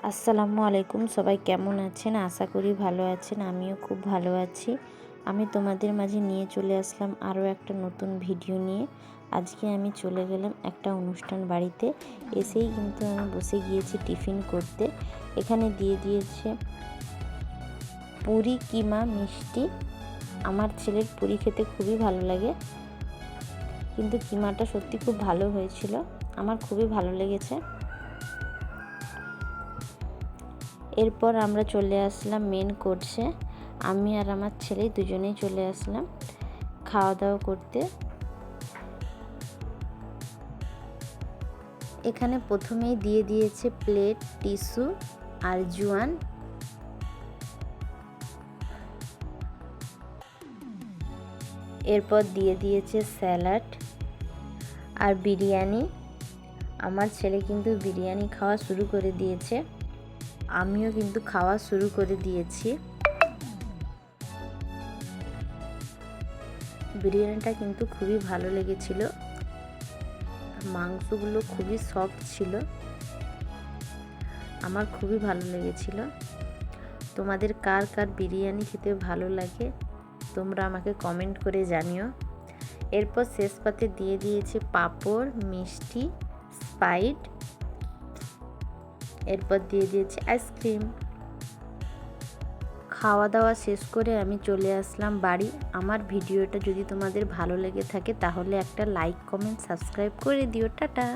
আসসালামু আলাইকুম। সবাই কেমন আছেন? আশা করি ভালো আছেন। আমিও খুব ভালো আছি। আমি তোমাদের মাঝে নিয়ে চলে আসলাম আরও একটা নতুন ভিডিও নিয়ে। আজকে আমি চলে গেলাম একটা অনুষ্ঠান বাড়িতে। এসেই কিন্তু আমি বসে গিয়েছি টিফিন করতে। এখানে দিয়ে দিয়েছে পুরি, কিমা, মিষ্টি। আমার ছেলের পুরি খেতে খুবই ভালো লাগে, কিন্তু কিমাটা সত্যি খুব ভালো হয়েছিল। আমার খুবই ভালো লেগেছে। এরপর আমরা চলে আসলাম মেন কোর্সে। আমি আর আমার ছেলে দুজনেই চলে আসলাম খাওয়া দাওয়া করতে। এখানে প্রথমেই দিয়ে দিয়েছে প্লেট, টিস্যু আর জোয়ান। এরপর দিয়ে দিয়েছে স্যালাড আর বিরিয়ানি। আমার ছেলে কিন্তু বিরিয়ানি খাওয়া শুরু করে দিয়েছে, আমিও কিন্তু খাওয়া শুরু করে দিয়েছি। বিরিয়ানিটা কিন্তু খুবই ভালো লেগেছিল, মাংসগুলো খুবই সফট ছিল, আমার খুবই ভালো লেগেছিল। তোমাদের কার কার বিরিয়ানি খেতে ভালো লাগে তোমরা আমাকে কমেন্ট করে জানিও। এরপর শেষ পাতে দিয়ে দিয়েছে পাঁপড়, মিষ্টি, স্প্রাইট। এরপর দিয়ে দিয়েছে আইসক্রিম। খাওয়া দাওয়া শেষ করে আমি চলে আসলাম বাড়ি। আমার ভিডিওটা যদি তোমাদের ভালো লেগে থাকে তাহলে একটা লাইক, কমেন্ট, সাবস্ক্রাইব করে দিও। টাটা।